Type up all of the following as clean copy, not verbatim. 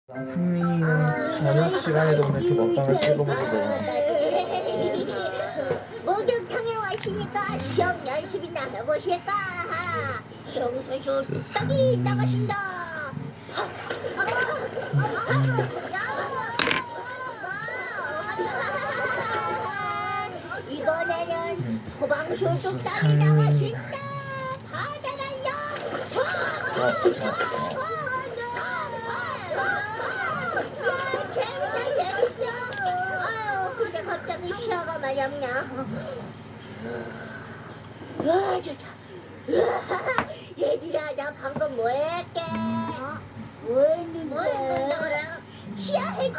상민이는 저녁 시간에도 오늘 이렇게 먹방을 찍어보려고. 목욕탕에 왔으니까 시험 연습이나 해보실까? 시험선수 딱이 나가신다. 이번에는 소방수 뚝딱이 나가신다. 바다랄려. 재밌어. 아유, 근데 갑자기 시야가 많이 없냐? 와, 좋다. 얘들아, 나 방금 뭐 했게? 뭐 했는데? 뭐 했는데? 시야 했지?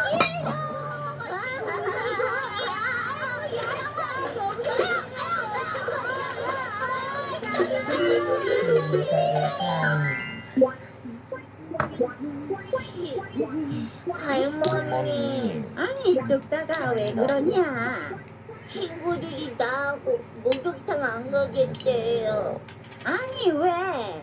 할머니. 아니 뚝딱아 왜 그러냐? 친구들이 나하고 목욕탕 안 가겠대요. 아니 왜?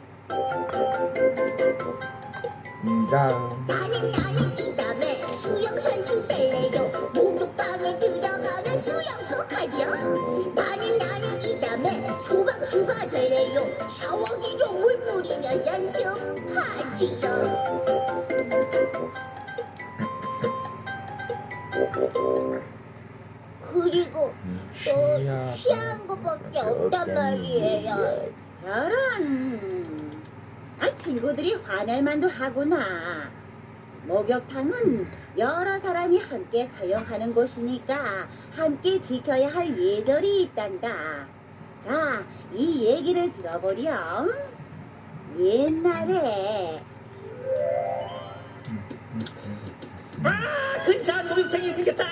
나는 이 다음에 수영선수 될래요. 목욕탕에 들어가면 수영도 하죠. 나는 이 다음에 소방수가 될래요. 샤워기로 물 뿌리며 연습하지요. 그리고 또 시한 것밖에 없단 말이에요. 저런. 아 친구들이 화낼 만도 하구나. 목욕탕은 여러 사람이 함께 사용하는 곳이니까 함께 지켜야 할 예절이 있단다. 자, 이 얘기를 들어보렴. 옛날에 근사한 목욕탕이 생겼다.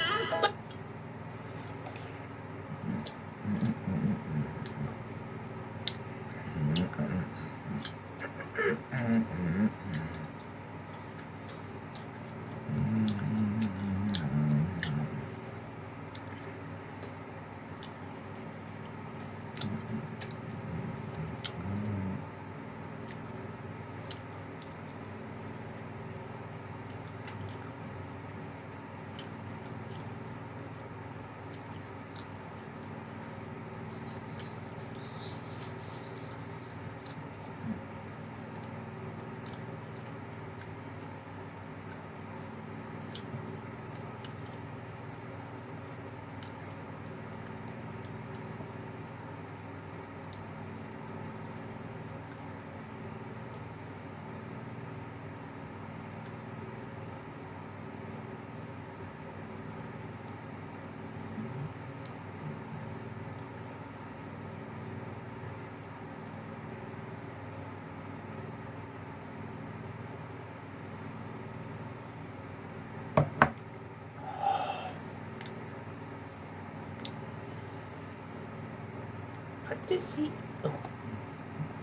아저씨,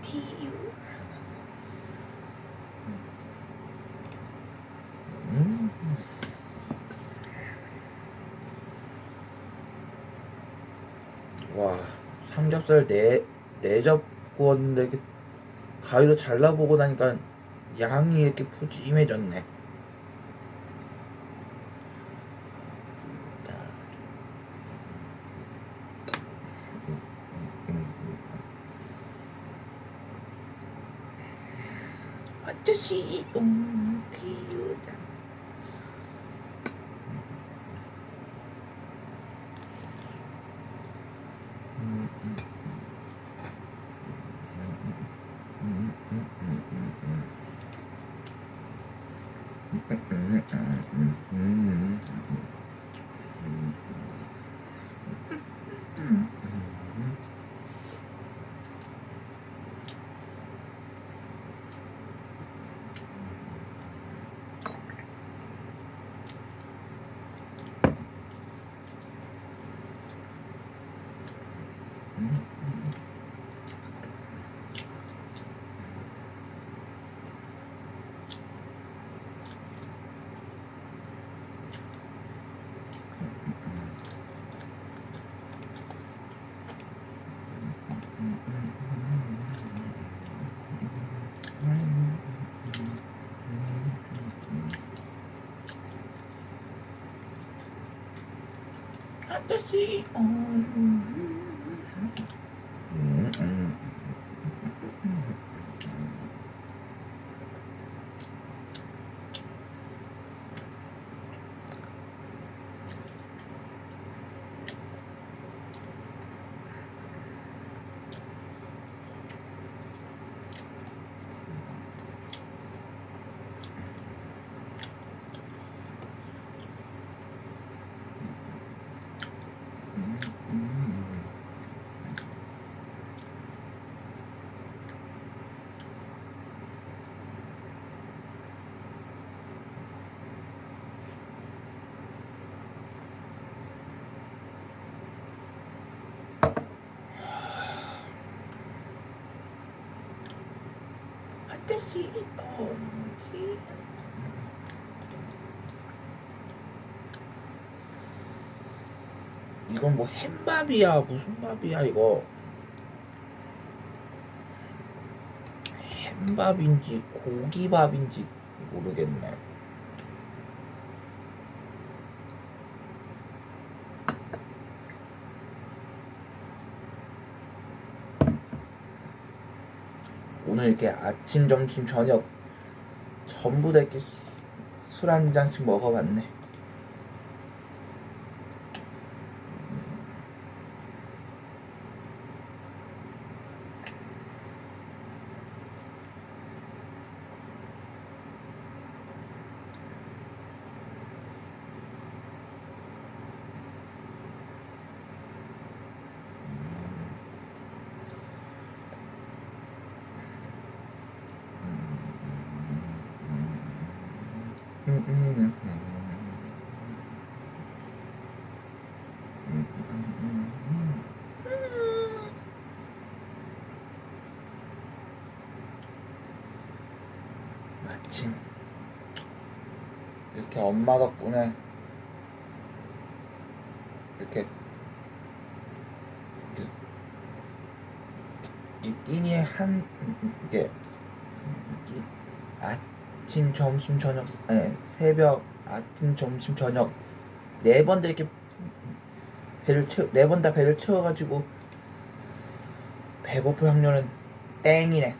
티유. 와, 삼겹살 네 접 구웠는데 이렇게 가위로 잘라보고 나니까 양이 이렇게 푸짐해졌네. 아저씨, 티유다. 아저씨. 아저씨. 이건 뭐 햄밥이야 무슨 밥이야 이거. 햄밥인지 고기밥인지 모르겠네. 오늘 이렇게 아침 점심 저녁 전부 다 이렇게 술 한 잔씩 먹어봤네. 마침 이렇게 엄마 덕분에 이렇게 끼니에 한 이게 아침 점심 저녁 새벽 아침 점심 저녁 네 번 다 이렇게 네 번 다 배를 채워가지고 배고플 확률은 땡이네.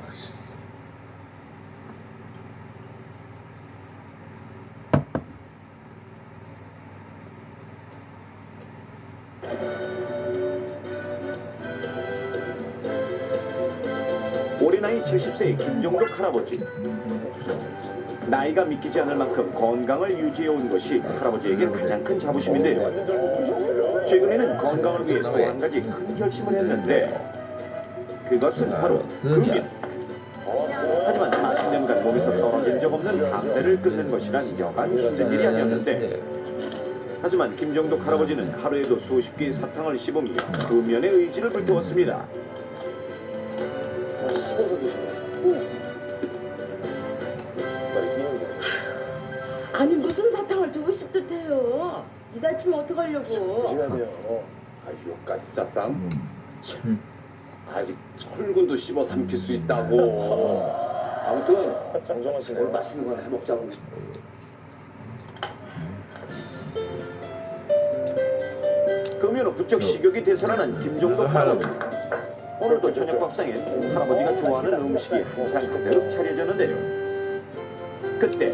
맛있어. 올해 나이 70세의 김종덕 할아버지. 나이가 믿기지 않을 만큼 건강을 유지해온 것이 할아버지에게 가장 큰 자부심인데요. 최근에는 건강을 위해 또 한 가지 큰 결심을 했는데 그것은 바로 금연. 하지만 40년간 몸에서 떨어진 적 없는 담배를 끊는 것이란 여간 힘든 일이 아니었는데 하지만 김종덕 할아버지는 하루에도 수십 개의 사탕을 씹으며 금연의 의지를 불태웠습니다. 씹어서 드시면 아니 무슨 사탕을 두고 싶듯해요. 이 다치면 어떡하려고. 조심하세요. 여기까지 사탕? 아직 철근도 씹어 삼킬 수 있다고. 아무튼 정정하시네. 오늘 맛있는 거 해먹자고. 금연 후 부쩍 식욕이 되살아난 김종덕 할아버지. 오늘도 저녁 밥상에 할아버지가 좋아하는 음식이 항상 가득 차려졌는데요. 그때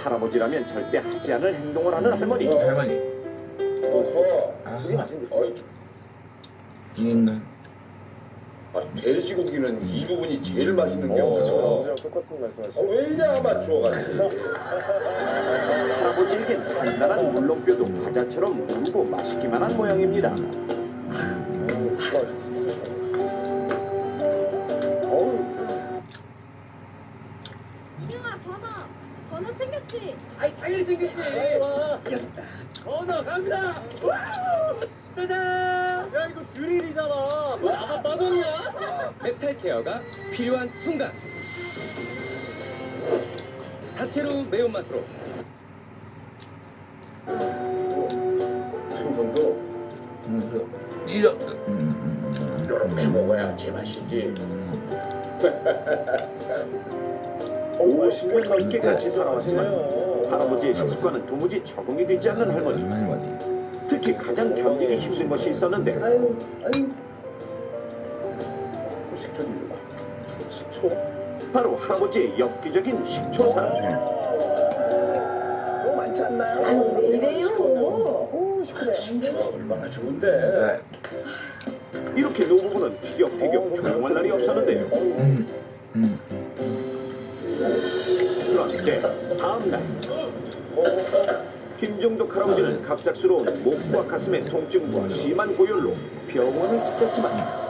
할아버지라면 절대 하지 않을 행동을 하는 할머니. 할머니. 비린내. 돼지고기는 이 부분이 제일 맛있는 경우죠. 똑같은 말씀하시죠. 왜 이래 아마추어 같이. 할아버지에겐 단단한 물렁뼈도 과자처럼 무르고 맛있기만 한 모양입니다. 이영아 번호 챙겼지? 아이 당연히 생겼지. 전화 갑니다. 와우! 짜잔! 야 이거 드릴이잖아. 뭐 나가 빠졌냐? 멘탈 케어가 필요한 순간. 다채로운 매운맛으로. 생선도 이렇게 먹어야 제맛이지. 50년 넘게 같이 살아왔지만 할아버지의 식습관은 도무지 적응이 되지 않는 할머니. 특히 가장 견디기 힘든 것이 있었는데 식초 좀 줘봐. 식초? 바로 할아버지의 엽기적인 식초사. 너무 많지 않나요? 아유 왜 이래요? 오, 식초가 얼마나 좋은데. 이렇게 노부부는 티격태격 조용할 날이 없었는데요. 그런데 다음 날 김종덕 할아버지는 갑작스러운 목과 가슴의 통증과 심한 고열로 병원을 찾았지만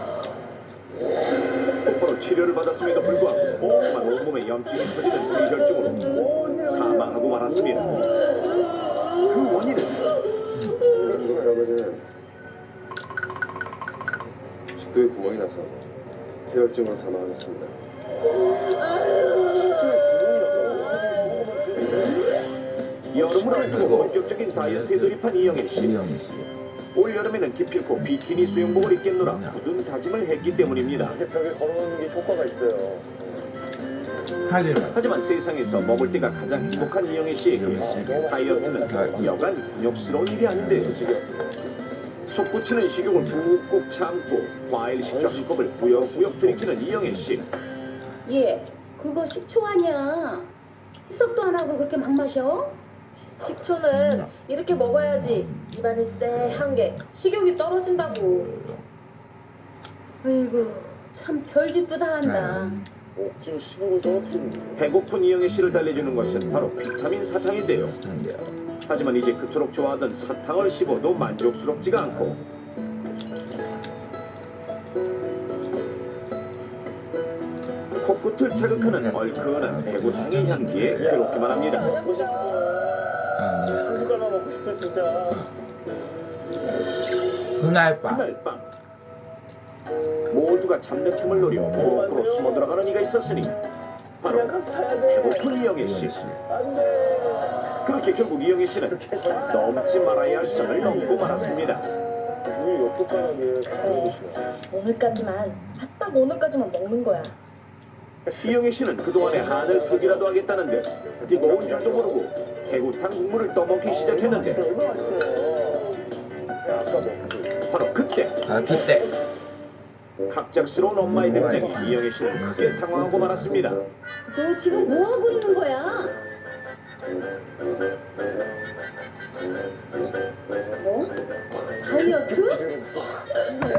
곧바로 치료를 받았음에도 불구하고 하지만 온몸에 염증이 터지는 뇌혈증으로 사망하고 말았습니다. 그 원인은 할아버지는 식도에 구멍이 나서 폐혈증으로 사망하셨습니다. 여름을 앞두고 본격적인 다이어트에 돌입한 이영애 씨. 이영애 씨. 올 여름에는 기필코 비키니 수영복을 입겠노라 굳은 다짐을 했기 때문입니다. 벽에 걸어놓는 게 효과가 있어요. 하지만 하지만 세상에서 먹을 때가 가장 행복한 이영애 씨에게 이영애 씨에게 다이어트는 여간 곤욕스러운 일이 아닌데요. 솟구치는 식욕을 꾹꾹 참고 과일 식초 한 컵을 꾸역꾸역 들이키는 이영애 씨. 얘 그거 식초 아니야. 희석도 안 하고 그렇게 막 마셔? 식초는 이렇게 먹어야지 입안이 쎄한 게 식욕이 떨어진다고. 아이고 참 별짓도 다 한다. 억지로 식욕을 떨어뜨리는 배고픈 이영애 씨를 달래주는 것은 바로 비타민 사탕인데요. 스타인데요. 하지만 이제 그토록 좋아하던 사탕을 씹어도 만족스럽지가 않고 코끝을 자극하는 얼큰한 배고탕의 향기에 괴롭기만 합니다. 먹고 싶어. 한 숟갈만 먹고 싶어 진짜. 그날 밤 그날 밤 모두가 잠든 틈을 노려 부엌으로 숨어 들어가는 이가 있었으니 바로 그냥 가서 사야 돼. 배고픈 이영애 씨. 이영애 씨. 안 돼. 그렇게 결국 이영애 씨는 넘지 말아야 할 선을 넘고 말았습니다. 왜 역효과나게 사랑해주시나. 오늘까지만 딱 오늘까지만 먹는 거야. 이영애 씨는 그동안의 한을 풀기라도 하겠다는데 뜨거운 줄도 모르고 대구탕 국물을 떠먹기 시작했는데 얼마나 맛있어요. 아까 먹고. 바로 그때 그때 갑작스러운 엄마의 등장에 이영애 씨는 크게 당황하고 말았습니다. 너 지금 뭐 하고 있는 거야? 뭐? 다이어트?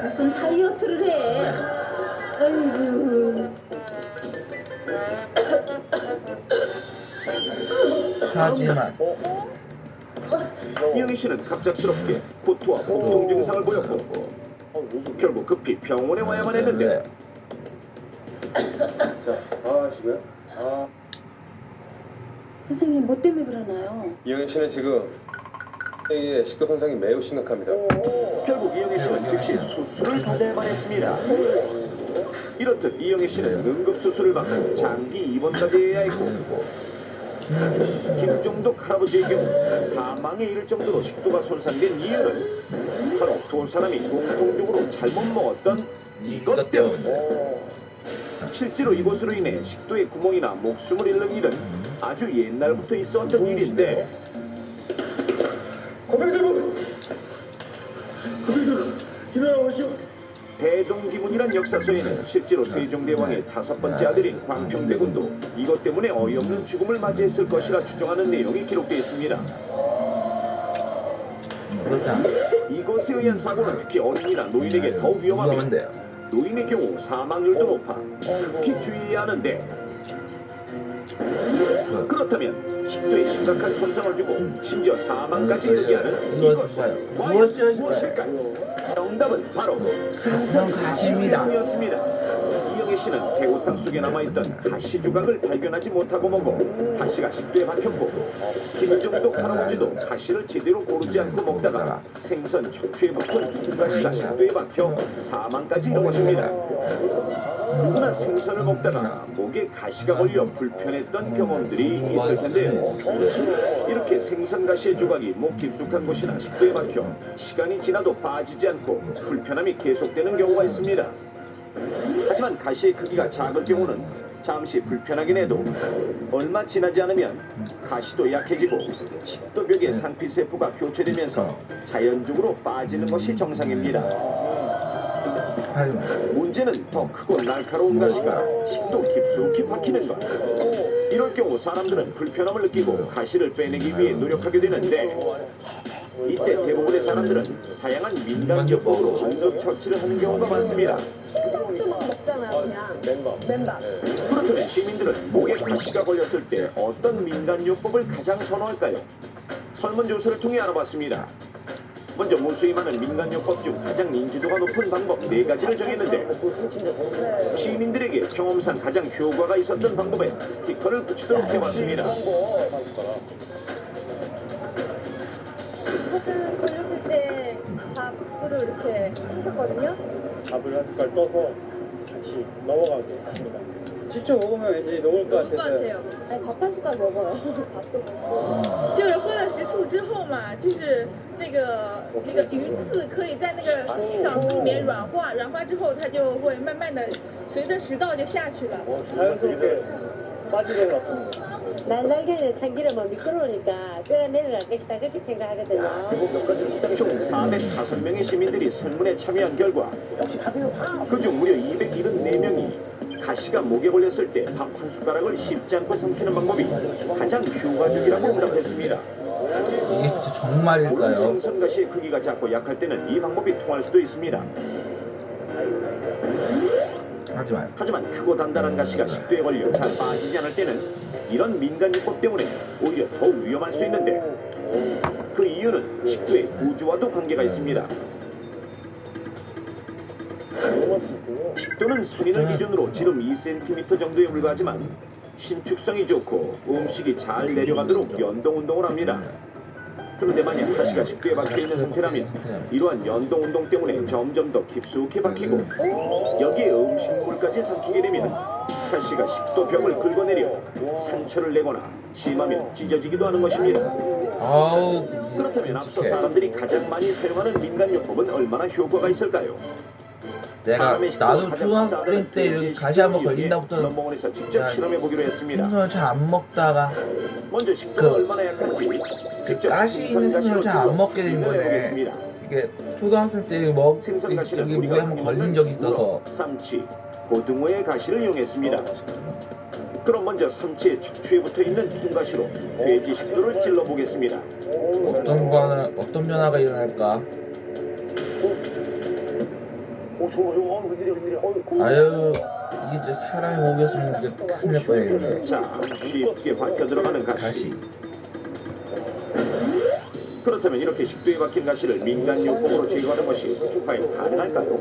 무슨 다이어트를 해? 아이고. 하지만 이영애 씨는 갑작스럽게 구토와 복통 증상을 보였고 결국 급히 병원에 와야만 했는데 자, 하시고요. 선생님 뭐 때문에 그러나요? 이영애 씨는 지금 의 식도 손상이 매우 심각합니다. 결국 이영애 씨는 즉시 수술을 받아야만 했습니다. 이렇듯 이영애 씨는 응급수술을 받고 장기 입원까지 해야 했고 김종덕 할아버지의 경우 사망에 이를 정도로 식도가 손상된 이유는 바로 두 사람이 공통적으로 잘못 먹었던 이것 때문입니다. 실제로 이것으로 인해 식도에 구멍이나 목숨을 잃는 일은 아주 옛날부터 있어왔던 일인데 고백대구 일어나오시오. 대종기문이란 역사서에는 실제로 세종대왕의 5번째 아들인 광평대군도 이것 때문에 어이없는 죽음을 맞이했을 것이라 추정하는 내용이 기록되어 있습니다. 그렇다. 이것에 의한 사고는 특히 어린이나 노인에게 더욱 위험하며 위험한데요. 노인의 경우 사망률도 높아 특히 주의해야 하는데 그렇다면 식도에 심각한 손상을 주고 심지어 사망까지 이르게 하는 이것일까요? 과연 무엇일까요? 정답은 바로 생선 가시입니다. 가시입니다. 이영애 씨는 대구탕 속에 남아있던 가시 조각을 발견하지 못하고 먹어 가시가 식도에 박혔고 김종덕 할아버지도 가시를 제대로 고르지 않고 먹다가 생선 척추에 붙은 가시가 식도에 박혀 사망까지 이른 것입니다. 누구나 생선을 먹다가 목에 가시가 걸려 불편했던 경험들이 있을 텐데요. 이렇게 생선 가시의 조각이 목 깊숙한 곳이나 식도에 박혀 시간이 지나도 빠지지 않고 불편함이 계속되는 경우가 있습니다. 하지만 가시의 크기가 작을 경우는 잠시 불편하긴 해도 얼마 지나지 않으면 가시도 약해지고 식도벽의 상피세포가 교체되면서 자연적으로 빠지는 것이 정상입니다. 하지만 문제는 더 크고 날카로운 가시가 식도 깊숙이 박히는 것. 이럴 경우 사람들은 불편함을 느끼고 가시를 빼내기 위해 노력하게 되는데 이때 대부분의 사람들은 다양한 민간요법으로 응급처치를 하는 경우가 많습니다. 막 먹잖아요, 그냥. 맨밥. 그렇다면 시민들은 목에 가시가 걸렸을 때 어떤 민간요법을 가장 선호할까요? 설문조사를 통해 알아봤습니다. 먼저 무수히 많은 민간요법 중 가장 인지도가 높은 방법 4가지를 정했는데 시민들에게 경험상 가장 효과가 있었던 방법에 스티커를 붙이도록 해봤습니다. 저는 걸렸을 때 밥으로 이렇게 했었거든요. 밥을 한 숟갈 떠서 같이 넘어가게 합니다. 식초 먹으면 왠지 녹을 것 같아서. 아니 밥 한 숟갈 먹어요. 밥도 먹고. 就是喝了食醋之后嘛，就是那个鱼刺可以在那个小腹里面软化，软化之后它就会慢慢的随着食道就下去了。 자연스럽게 빠지는 것 같습니다. 날달걀에 참기름은 미끄러우니까 뼈가 내려갈 것이다 그렇게 생각하거든요. 총 405명의 시민들이 설문에 참여한 결과 그중 무려 274명이 가시가 목에 걸렸을 때 밥 한 숟가락을 씹지 않고 삼키는 방법이 가장 효과적이라고 응답했습니다. 이게 진짜 물론 정말일까요? 생선 가시의 크기가 작고 약할 때는 이 방법이 통할 수도 있습니다. 하지만 크고 단단한 가시가 식도에 걸려 잘 빠지지 않을 때는 이런 민간요법 때문에 오히려 더 위험할 수 있는데 그 이유는 식도의 구조와도 관계가 있습니다. 식도는 성인을 기준으로 지름 2cm 정도에 불과하지만 신축성이 좋고 음식이 잘 내려가도록 연동운동을 합니다. 그런데 만약 가시가 식도에 박혀있는 상태라면 이러한 연동운동 때문에 점점 더 깊숙이 박히고 여기에 음식물까지 삼키게 되면 가시가 식도벽을 긁어내려 상처를 내거나 심하면 찢어지기도 하는 것입니다. 아우 그렇다면 앞서 사람들이 가장 많이 사용하는 민간요법은 얼마나 효과가 있을까요? 내가 나도 초등학생 때 이렇게 가시 한번 걸린다부터 넘버원에서 직접 실험해 보기로 했습니다. 생선을 잘 안 먹다가 먼저 식도가 얼마나 약한지 직접 가시 있는 생선을 잘 안 먹게 된 거네. 보겠습니다. 이게 초등학생 때 생선 가시는 여기 우리가 목에 한번 걸린 적이 있어서 삼치, 고등어의 가시를 이용했습니다. 그럼 먼저 삼치의 척추에 붙어 있는 통가시로 돼지 식도를 찔러 보겠습니다. 어떤 변화가 일어날까? 아유 이게 진짜 사람이 목이었으면 이게 큰일 날 뻔했네. 자, 쉽게 박혀 들어가는 가시. 가시. 그렇다면 이렇게 식도에 박힌 가시를 민간요법으로 제거하는 것이 과연 가능할까요?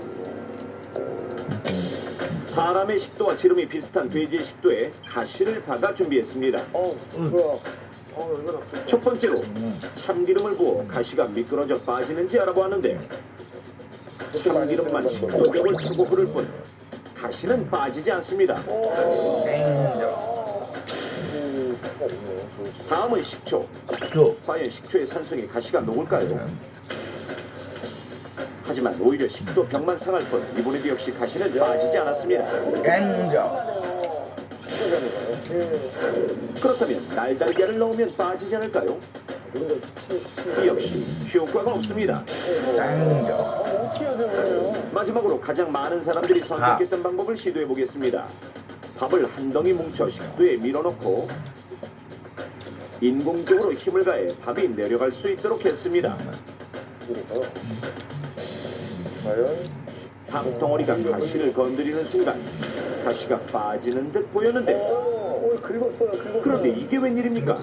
사람의 식도와 지름이 비슷한 돼지의 식도에 가시를 박아 준비했습니다. 첫 번째로 참기름을 부어 가시가 미끄러져 빠지는지 알아보았는데 참기름만 식도벽을 타고 흐를 뿐 가시는 빠지지 않습니다. 다음은 식초. 과연 식초의 산성에 가시가 녹을까요? 하지만 오히려 식도벽만 상할 뿐 이번에도 역시 가시는 빠지지 않았습니다. 그렇다면 날달걀을 넣으면 빠지지 않을까요? 이 역시 효과가 없습니다. 마지막으로 가장 많은 사람들이 선택했던 방법을 시도해 보겠습니다. 밥을 한 덩이 뭉쳐 식도에 밀어넣고 인공적으로 힘을 가해 밥이 내려갈 수 있도록 했습니다. 밥 덩어리가 가시를 건드리는 순간 가시가 빠지는 듯 보였는데 그런데 이게 웬일입니까?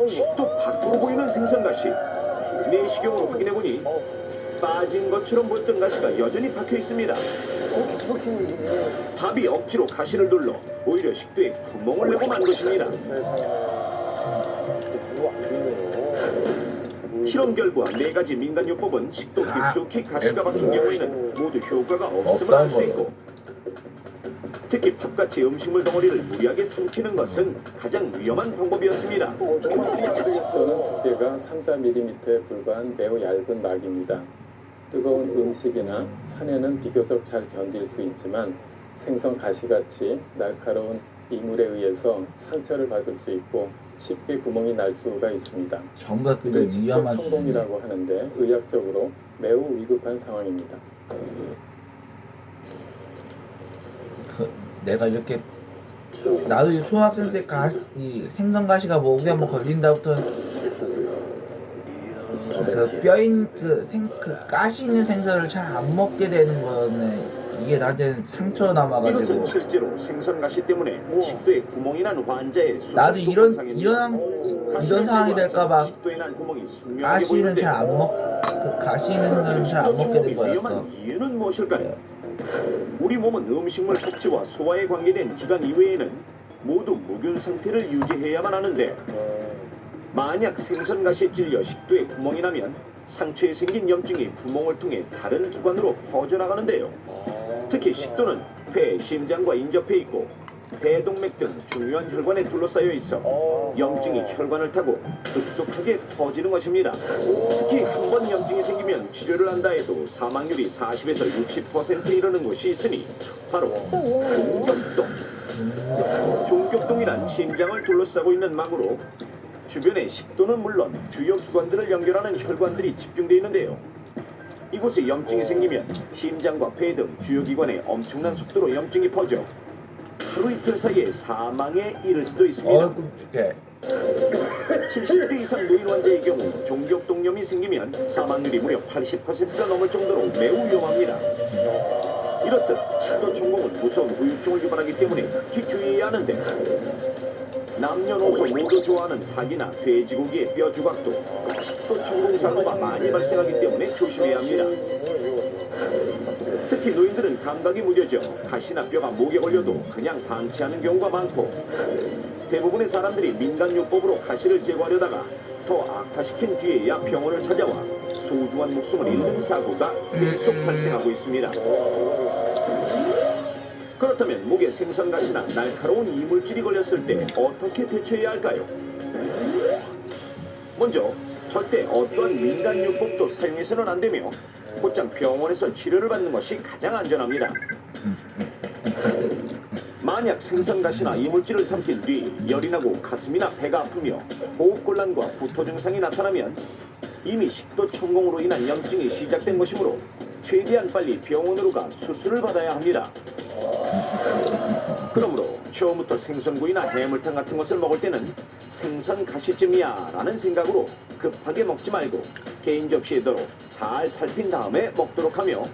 식도 밖으로 보이는 생선가시. 내시경으로 확인해보니 빠진 것처럼 보였던 가시가 여전히 박혀 있습니다. 밥이 억지로 가시를 눌러 오히려 식도에 구멍을 내고 만 것입니다. 실험 결과 4가지 민간요법은 식도 깊숙이 가시가 박힌 경우에는 모두 효과가 없음을 알 수 있고 특히 팥같이 음식물 덩어리를 무리하게 삼키는 것은 가장 위험한 방법이었습니다. 식도는 두께가 3-4mm에 불과한 매우 얇은 막입니다. 뜨거운 음식이나 산에는 비교적 잘 견딜 수 있지만 생선 가시같이 날카로운 이물에 의해서 상처를 받을 수 있고 쉽게 구멍이 날 수가 있습니다. 전부 다 위험한 성공이라고 하는데 의학적으로 매우 위급한 상황입니다. 내가 이렇게 나도 이 초등학생 때 이 생선 가시가 목에 한번 걸린다부터 그 뼈인 그 가시 있는 생선을 잘 안 먹게 되는 거네. 이게 나한테는 상처 남아가지고. 이것은 실제로 생선 가시 때문에 식도에 구멍이 난 환자의 나도 이런 가시를 상황이 될까봐 식도에 난 구멍이 선명하게 가시는 보이는데 잘 안 그 가시 있는 생선을 잘 안 먹게 된 거였어. 위험한 이유는 무엇일까요? 우리 몸은 음식물 섭취와 소화에 관계된 기관 이외에는 모두 무균 상태를 유지해야만 하는데 만약 생선 가시에 찔려 식도에 구멍이 나면 상처에 생긴 염증이 구멍을 통해 다른 기관으로 퍼져나가는데요. 특히 식도는 폐, 심장과 인접해 있고 대동맥 등 중요한 혈관에 둘러싸여 있어 염증이 혈관을 타고 급속하게 퍼지는 것입니다. 특히 한 번 염증이 생기면 치료를 한다 해도 사망률이 40에서 60%에 이르는 곳이 있으니 바로 종격동. 종격동이란 심장을 둘러싸고 있는 막으로 주변의 식도는 물론 주요 기관들을 연결하는 혈관들이 집중되어 있는데요. 이곳에 염증이 생기면 심장과 폐 등 주요 기관에 엄청난 속도로 염증이 퍼져 하루 이틀 사이에 사망에 이를 수도 있습니다. 70대 이상 노인 환자의 경우 종격동염이 생기면 사망률이 무려 80%가 넘을 정도로 매우 위험합니다. 이렇듯 식도 천공은 무서운 후유증을 유발하기 때문에 특히 주의해야 하는데 남녀노소 모두 좋아하는 닭이나 돼지고기의 뼈 조각도 식도 천공 사고가 많이 발생하기 때문에 조심해야 합니다. 특히 노인들은 감각이 무뎌져 가시나 뼈가 목에 걸려도 그냥 방치하는 경우가 많고 대부분의 사람들이 민간요법으로 가시를 제거하려다가 더 악화시킨 뒤에야 병원을 찾아와 소중한 목숨을 잃는 사고가 계속 발생하고 있습니다. 그렇다면 목에 생선가시나 날카로운 이물질이 걸렸을 때 어떻게 대처해야 할까요? 먼저 절대 어떤 민간요법도 사용해서는 안 되며 곧장 병원에서 치료를 받는 것이 가장 안전합니다. 만약 생선가시나 이물질을 삼킨 뒤 열이 나고 가슴이나 배가 아프며 호흡곤란과 구토 증상이 나타나면 이미 식도 천공으로 인한 염증이 시작된 것이므로 최대한 빨리 병원으로 가 수술을 받아야 합니다. 그러므로 처음부터 생선구이나 해물탕 같은 것을 먹을 때는 생선 가시쯤이야 라는 생각으로 급하게 먹지 말고 개인 접시에도록 잘 살핀 다음에 먹도록 하며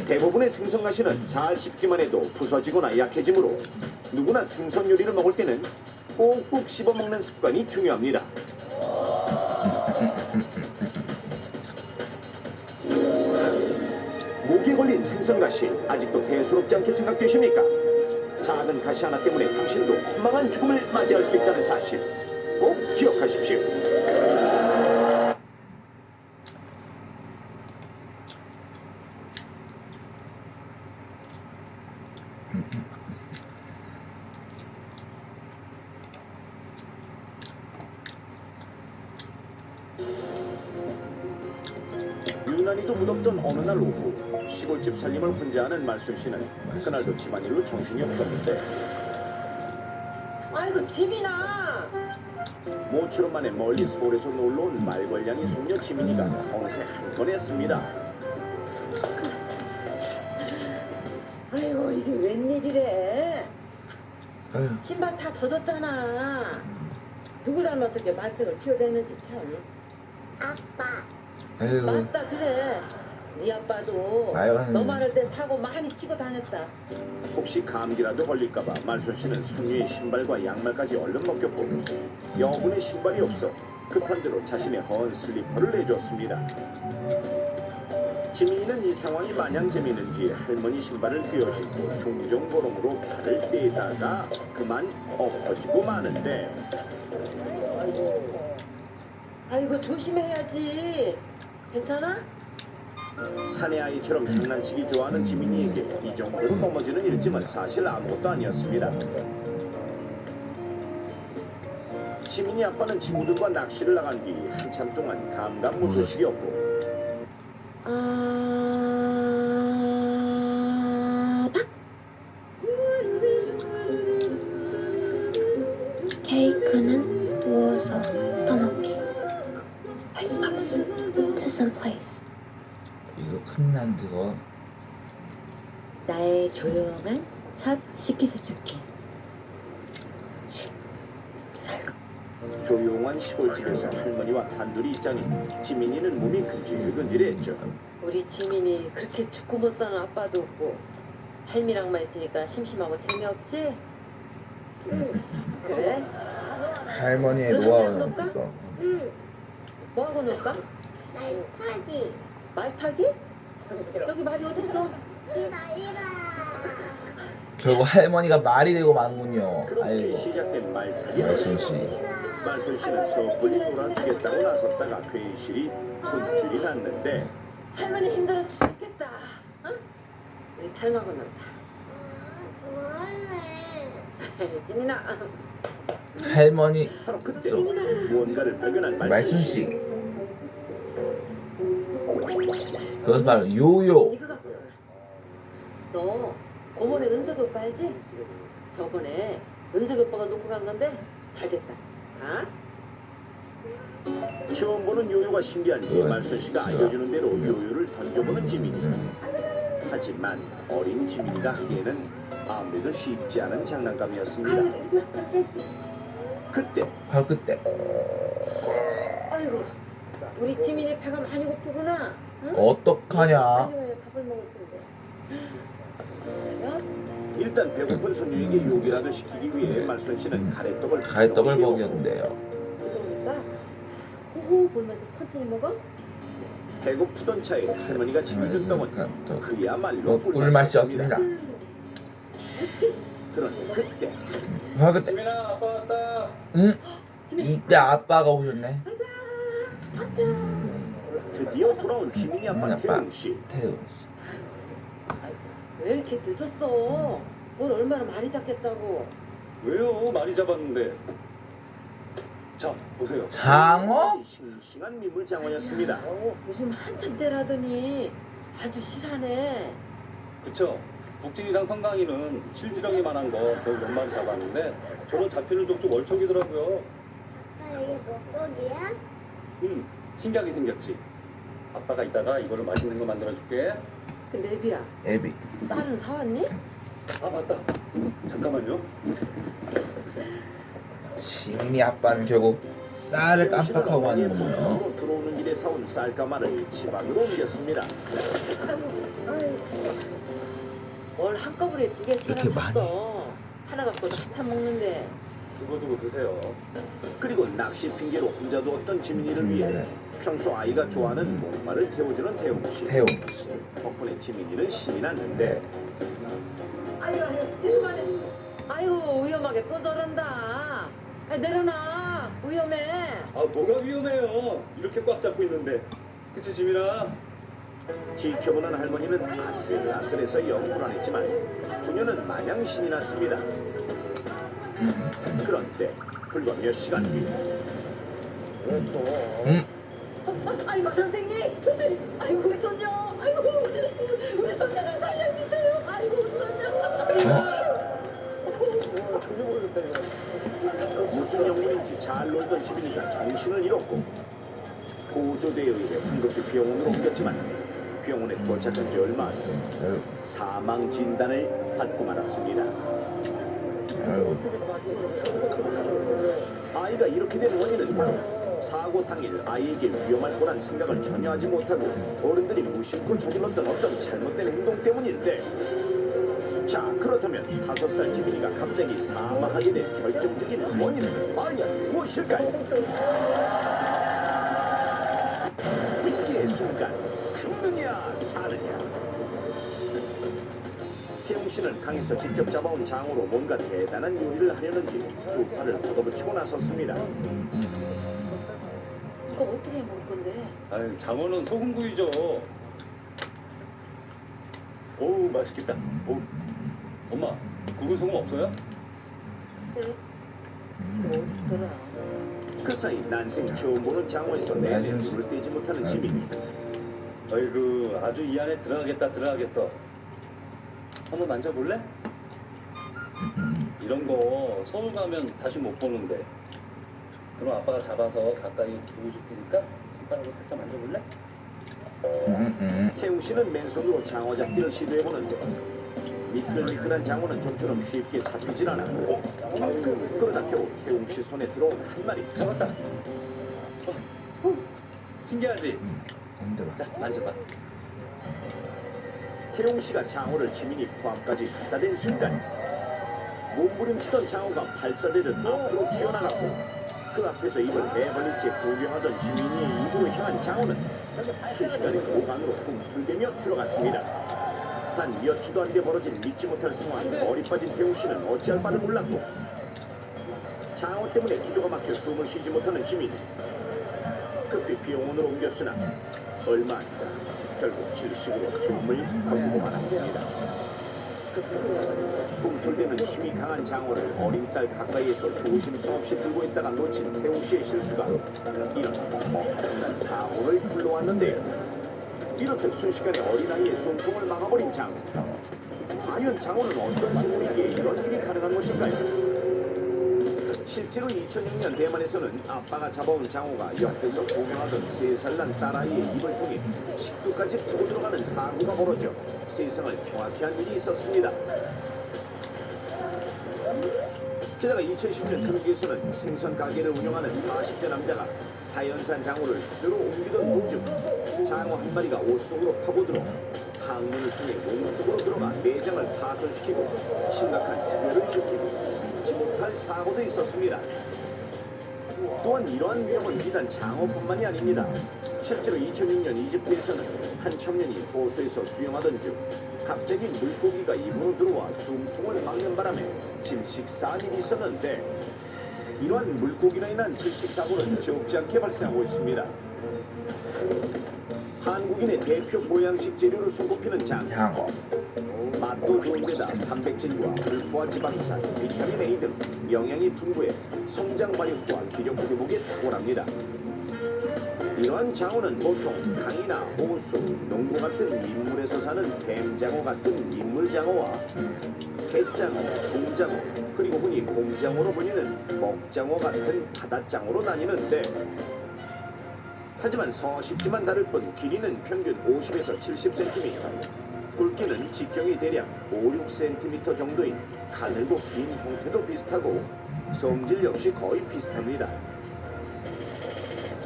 대부분의 생선 가시는 잘 씹기만 해도 부서지거나 약해지므로 누구나 생선 요리를 먹을 때는 꼭꼭 씹어 먹는 습관이 중요합니다. 목에 걸린 생선 가시 아직도 대수롭지 않게 생각되십니까? 작은 가시 하나 때문에 당신도 허망한 죽음을 맞이할 수 있다는 사실 꼭 기억하십시오. 유난히도 무덥던 어느 날 오후 시골집 살림을 혼자 하는 말순 씨는 그날도 집안일로 정신이 없었는데 아이고 지민아. 모처럼 만에 멀리 서울에서 놀러온 말괄량이 손녀 지민이가 어느새 한 건 했습니다. 아이고 이게 웬일이래. 아유. 신발 다 젖었잖아. 누구 닮아서 이렇게 말썽을 피워대는지 참. 아빠. 아유. 맞다 그래. 네 아빠도 아유. 너 말할 때 사고 많이 치고 다녔다. 혹시 감기라도 걸릴까봐 말순 씨는 손녀의 신발과 양말까지 얼른 벗겼고 여분의 신발이 없어 급한 대로 자신의 헌 슬리퍼를 내줬습니다. 지민이는 이 상황이 마냥 재미있는지 할머니 신발을 끼워신고 종종고름으로 발을 떼다가 그만 엎어지고 마는데 아이고 조심해야지. 괜찮아? 사내 아이처럼 장난치기 좋아하는 지민이에게 이 정도로 넘어지는 일쯤은 사실 아무것도 아니었습니다. 지민이 아빠는 친구들과 낚시를 나간 뒤 한참 동안 감감무소식이었고 케이크는 누워서 떠먹기. Xbox to some place. 이거 큰난 그거 나의 조용한 첫 식기세척기. 조용한 시골집에서 할머니와 단둘이 있자니 지민이는 몸이 근질근질했죠. 우리 지민이 그렇게 죽고 못 사는 아빠도 없고 할미랑만 있으니까 심심하고 재미없지? 그래? 할머니의 그럼 노하우는 한번 해볼까? 이거. 뭐하고 놀까? 날 타기. 말 타기? 여기 말이 어딨어? 결국 할머니가 말이 되고 마는군요. 그렇게 아이고. 시작된 말타기. 말순 씨. 말순 씨는 섣불리 놀아주겠다고 나섰다가 괜시리 혼쭐이 났는데 할머니 힘들어 죽겠다. 어? 우리 닮아고 놀자. 지민아. 할머니 바로 그때 쏘. 무언가를 발견한 말순 씨. 그것은 바로 요요. 이거 갖고 놀아. 너 고모네 은석이 오빠 알지? 저번에 은석이 오빠가 놓고 간 건데 잘 됐다. 아? 처음 보는 요요가 신기한지 말순 씨가 알려주는 대로 요요를 던져보는 지민이. 하지만 어린 지민이가 하기에는 아무래도 쉽지 않은 장난감이었습니다. 그때 바로 그때. 아이고 우리 지민이 배가 많이 고프구나. 응? 어떡하냐. 빨리 와요. 밥을 먹을 텐데. 일단 배고픈 손님에게 요기라도 시키기 위해 말순 씨는 가래떡을 먹였는데요. 그러니까 호호 보면서 천천히 먹어. 배고프던 차에 할머니가 챙겨준 떡은 그야말로 꿀맛이었습니다. 그런데 그때 바로 그때. 지민아 아빠 왔다. 응? 이때 아빠가 오셨네. 드디어 돌아온 지민이 아빠 태웅 씨. 태웅 씨. 왜 이렇게 늦었어? 뭘 얼마나 많이 잡겠다고. 왜요? 많이 잡았는데. 자, 보세요. 장어? 싱싱한 민물장어였습니다. 요즘 한참 때라더니 아주 실하네. 그쵸? 국진이랑 성강이는 실지렁이만한 거 겨우 몇 마리 잡았는데 저런 잡히는 족좀 월척이더라고요. 아빠 이게 목소리야? 신기하게 생겼지? 아빠가 이따가 이거를 맛있는 거 만들어줄게. 근데 애비야 애비. 쌀은 사왔니? 아 맞다. 잠깐만요. 지민이 아빠는 결국 쌀을 깜빡하고 하는군요. 방으로 들어오는 길에 사온 쌀가마를 집 안으로 옮겼습니다. 뭘 한꺼번에 두 개씩 이렇게 하나 샀어. 하나 갖고도 한참 먹는데. 두고두고 드세요. 그리고 낚시 핑계로 혼자 두었던 지민이를 위해 평소 아이가 좋아하는 목말을 태워주는 태웅 씨. 태웅 씨. 덕분에 지민이는 신이 났는데 아이고 위험하게 또 저런다. 내려놔. 위험해. 아 뭐가 위험해요? 이렇게 꽉 잡고 있는데. 그치 지민아? 지켜보는 할머니는 아슬아슬해서 영 불안했지만 그녀는 마냥 신이 났습니다. 그런데 불과 몇 시간 뒤 아이고 선생님. 아이고 우리 손녀. 아이고 우리 손녀 좀 살려주세요. 아이고 손녀. 무슨 영문인지 잘 놀던 지민이가 정신을 잃었고 보조대에 의해 황급히 병원으로 옮겼지만 병원에 도착한 지 얼마 안 후 사망 진단을 받고 말았습니다. 아이가 이렇게 된 원인은 사고 당일 아이에게 위험할 거란 생각을 전혀 하지 못하고 어른들이 무심코 저질렀던 어떤 잘못된 행동 때문인데, 자 그렇다면 5살 지민이가 갑자기 사망하게 된 결정적인 원인은 과연 무엇일까요? 위기의 순간 죽느냐 사느냐. 태웅 씨는 강에서 직접 잡아온 장어로 뭔가 대단한 요리를 하려는지 두 팔을 걷어붙이고 나섰습니다. 이거 어떻게 먹을 건데? 아유 장어는 소금구이죠. 어우 맛있겠다. 오. 엄마 국은 소금 없어요? 글쎄. 이거 어디 있더라? 그 사이 난생 처음 보는 장어에서 내내 눈을 떼지 못하는 지민이. 아이고 아주 이 안에 들어가겠어. 한번 만져볼래? 이런 거 서울 가면 다시 못 보는데. 그럼 아빠가 잡아서 가까이 보여줄 테니까 손가락으로 살짝 만져볼래? 태웅 씨는 맨손으로 장어 잡기를 시도해보는데 미끌미끌한 장어는 좀처럼 쉽게 잡히질 않았고 그러다 겨우 태웅 씨 손에 들어온 한 마리. 잡았다. 신기하지? 힘들어. 자, 만져봐. 태용 씨가 장어를 지민이 포함까지 갖다 댄 순간 몸부림치던 장어가 발사되듯 앞으로 튀어나갔고 그 앞에서 입을 배벌린 채 구경하던 지민이의 입으로 향한 장어는 순식간에 고관으로 꿈틀대며 들어갔습니다. 단 몇 초도 안 돼 벌어진 믿지 못할 상황에 머리 빠진 태용 씨는 어찌할 바를 몰랐고 장어 때문에 기도가 막혀 숨을 쉬지 못하는 지민이 급히 병원으로 옮겼으나 얼마 안 있다 결국 질식으로 숨을 거두고 말았습니다. 꿈틀대는 힘이 강한 장어를 어린 딸 가까이에서 조심스럽이 들고 있다가 놓친 태웅 씨의 실수가 이런 엄청난 사고를 불러왔는데요. 이렇게 순식간에 어린아이의 숨통을 막아버린 장어. 과연 장어는 어떤 생물이기에 이런 일이 가능한 것일까요? 실제로 2006년 대만에서는 아빠가 잡아온 장어가 옆에서 구경하던 3살 난 딸아이의 입을 통해 식도까지 pu고 들어가는 사고가 벌어져 세상을 경악케 한 일이 있었습니다. 게다가 2010년 중국에서는 생선 가게를 운영하는 40대 남자가 자연산 장어를 수저로 옮기던 도중 장어 한 마리가 옷 속으로 파고들어 항문을 통해 몸속으로 들어가 내장을 파손시키고 심각한 출혈을 일으키고 잊지 못할 사고도 있었습니다. 또한 이러한 위험은 비단 장어뿐만이 아닙니다. 실제로 2006년 이집트에서는 한 청년이 호수에서 수영하던 중 갑자기 물고기가 입으로 들어와 숨통을 막는 바람에 질식사한 일이 있었는데 이러한 물고기로 인한 질식사고는 적지 않게 발생하고 있습니다. 한국인의 대표 보양식 재료로 손꼽히는 장어. 맛도 좋은데다 단백질과 불포화 지방산, 비타민 A 등 영양이 풍부해 성장 발육과 기력 회복에 탁월합니다. 이러한 장어는 보통 강이나 호수, 농구 같은 민물에서 사는 뱀장어 같은 민물장어와 갯장어, 동장어, 그리고 흔히 곰장어로 불리는 먹장어 같은 바닷장어로 나뉘는데 하지만 서식지만 다를 뿐 길이는 평균 50에서 70cm, 굵기는 직경이 대략 5-6cm 정도인 가늘고 긴 형태도 비슷하고 성질 역시 거의 비슷합니다.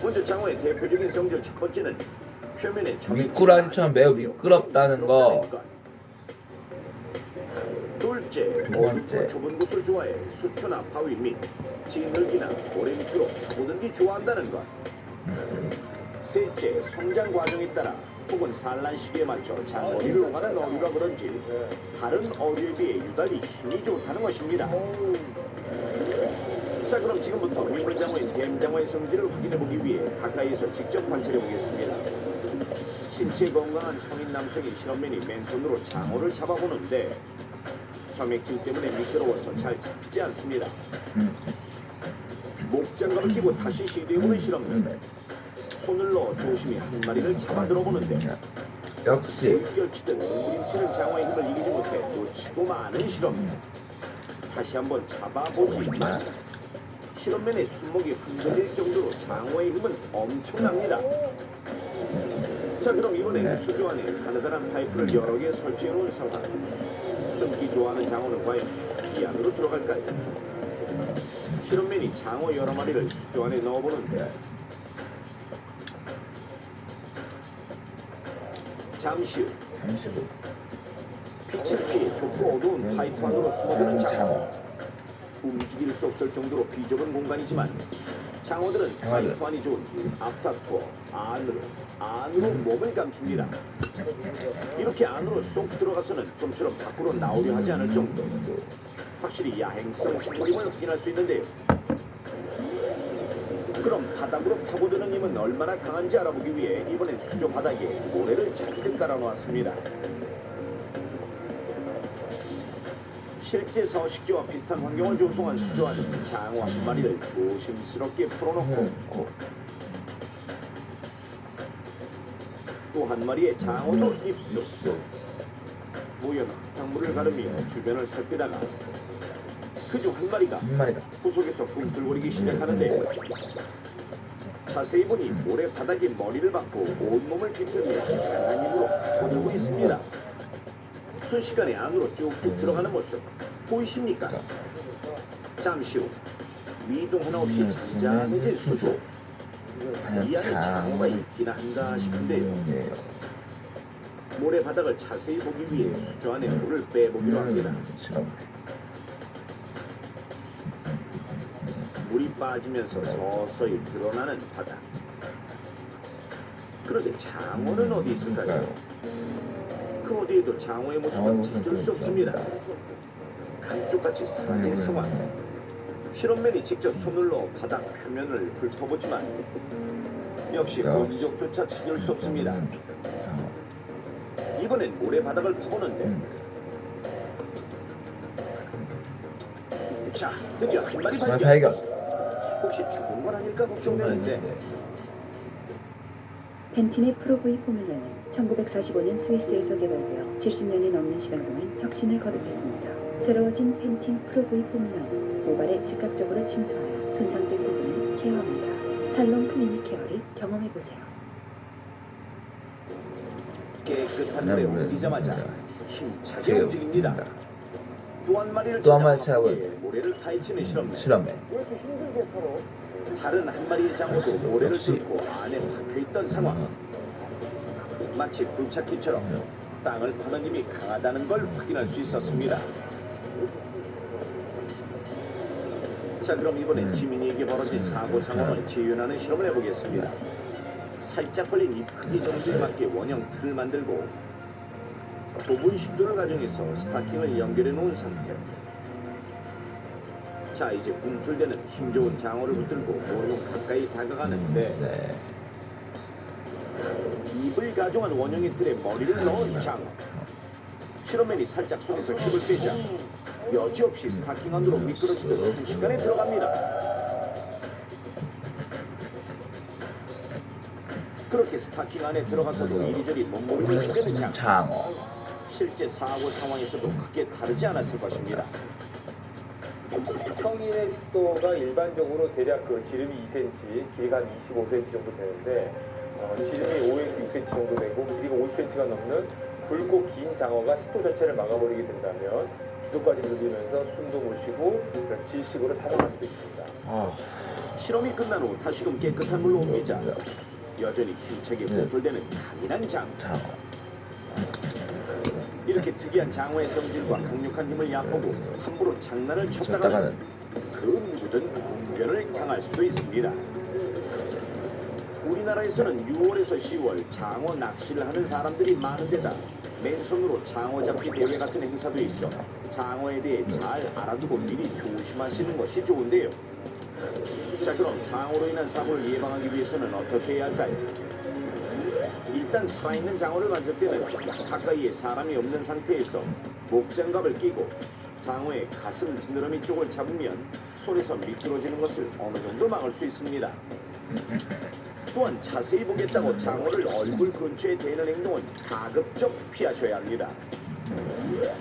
먼저 장어의 대표적인 성질 첫 번째는 표면에 미꾸라지처럼 매우 미끄럽다는 거. 둘째, 어둡고 좁은 곳을 좋아해 수초나 바위 및 진흙이나 모래 밑으로 파고들기 좋아한다는 것. 셋째, 성장 과정에 따라 혹은 산란 시기에 맞춰 장어리를 오가는 어류라 그런지 다른 어류에 비해 유달리 힘이 좋다는 것입니다. 자, 그럼 지금부터 민물장어인 뱀장어의 성질을 확인해보기 위해 가까이에서 직접 관찰해보겠습니다. 신체 건강한 성인 남성이 실험맨이 맨손으로 장어를 잡아보는데 점액질 때문에 미끄러워서 잘 잡히지 않습니다. 목장갑을 끼고 다시 시도해보는 실험맨. 손을 넣어 조심히 한 마리를 잡아들어 보는데 역시 결치든 몸부림치는 장어의 힘을 이기지 못해 놓치고 마는 실험맨. 다시 한번 잡아보지만 실험맨의 손목이 흔들릴 정도로 장어의 힘은 엄청납니다. 자, 그럼 이번엔 수조 안에 가느다란 파이프를 여러 개 설치해 놓은 상황. 숨기 좋아하는 장어는 과연 이 안으로 들어갈까요? 실험맨이 장어 여러 마리를 수조 안에 넣어보는데 잠시 후 빛을 피해 좁고 어두운 파이프 안으로 숨어드는 장어. 움직일 수 없을 정도로 비좁은 공간이지만 장어들은 파이프 안이 좋은지 앞다투어 안으로 몸을 감춥니다. 이렇게 안으로 쏙 들어가서는 좀처럼 밖으로 나오려 하지 않을 정도. 확실히 야행성 생물임을 확인할 수 있는데요. 그럼 바닥으로 파고드는 힘은 얼마나 강한지 알아보기 위해 이번엔 수조 바닥에 모래를 잔뜩 깔아놓았습니다. 실제 서식지와 비슷한 환경을 조성한 수조 안에 장어 한 마리를 조심스럽게 풀어놓고 또 한 마리의 장어도 입수. 우연 흙탕물을 가르며 주변을 살피다가 그중 한 마리가 구석에서 꿈틀거리기 시작하는데 자세히 보니 모래 바닥에 머리를 박고 온몸을 뒤틀며 강한 힘으로 파고들고 있습니다. 순식간에 안으로 쭉쭉 들어가는 모습 보이십니까? 잠시 후 미동 하나 없이 잔잔해질 수조. 이 안에 장어가 있긴 한가 싶은데요. 모래바닥을 자세히 보기 위해 수조 안에 물을 빼보기로 합니다. 물이 빠지면서 서서히 드러나는 바닥. 그런데 장어는 어디 있을까요? 그 어디에도 장어의 모습은 찾을 수 없습니다. 감쪽같이 사라진 상황. 실험맨이 직접 손을로 바닥 표면을 훑어보지만 역시 흔적조차 찾을 수 없습니다. 이번엔 모래바닥을 파보는데 자, 드디어 한 마리 발견. 혹시 죽은 건 아닐까 걱정되는데 펜틴의 프로브이 포뮬러는 1945년 스위스에서 개발되어 70년이 넘는 시간 동안 혁신을 거듭했습니다. 새로워진 펜틴 프로브이 포뮬러는 모발에 즉각적으로 침투하여 손상된 부분을 케어합니다. 살롱 클리닉 케어를 경험해보세요. 깨끗한 물에 옮기자마자 힘차게 움직입니다. 또 한 마리를 잡아 모래를 파헤치는 실험맨. 왜 이렇게 힘들게 살아? 다른 한 마리의 장어도 모래를 뚫고 안에 박혀있던 상황. 마치 굴착기처럼 땅을 파는 힘이 강하다는 걸 확인할 수 있었습니다. 자, 그럼 이번엔 지민이에게 벌어진 사고 상황을 재현하는 실험을 해보겠습니다. 살짝 걸린 이 크기 정도에 맞게 원형 틀을 만들고 좁은 식도를 가정해서 스타킹을 연결해 놓은 상태. 자, 이제 꿈틀대는 힘 좋은 장어를 붙들고 모두 가까이 다가가는데 입을 가정한 원형의 틀에 머리를 넣은 장어. 실험맨이 살짝 손에서 힘을 빼자 여지없이 스타킹 안으로 미끄러지듯 순식간에 들어갑니다. 그렇게 스타킹 안에 들어가서도 이리저리 몸무게를 지키는 장어. 실제 사고 상황에서도 크게 다르지 않았을 것입니다. 성인의 식도가 일반적으로 대략 그 지름이 2cm, 길이가 한 25cm 정도 되는데 지름이 5에서 6cm 정도 되고 길이가 50cm가 넘는 굵고 긴 장어가 식도 전체를 막아버리게 된다면 기도까지 늦으면서 숨도 못 쉬고 질식으로 사망할 수도 있습니다. 실험이 끝난 후 다시금 깨끗한 물로 옮기자 여전히 힘차게 꿈틀대는 강인한 장어. 이렇게 특이한 장어의 성질과 강력한 힘을 얕보고 함부로 장난을 쳤다가는 그 누구든 공변을 당할 수도 있습니다. 우리나라에서는 6월에서 10월 장어 낚시를 하는 사람들이 많은 데다 맨손으로 장어 잡기 대회 같은 행사도 있어 장어에 대해 잘 알아두고 미리 조심하시는 것이 좋은데요. 자, 그럼 장어로 인한 사고를 예방하기 위해서는 어떻게 해야 할까요? 일단 살아있는 장어를 만질 때는 가까이에 사람이 없는 상태에서 목장갑을 끼고 장어의 가슴 지느러미 쪽을 잡으면 손에서 미끄러지는 것을 어느 정도 막을 수 있습니다. 또한 자세히 보겠다고 장어를 얼굴 근처에 대는 행동은 가급적 피하셔야 합니다.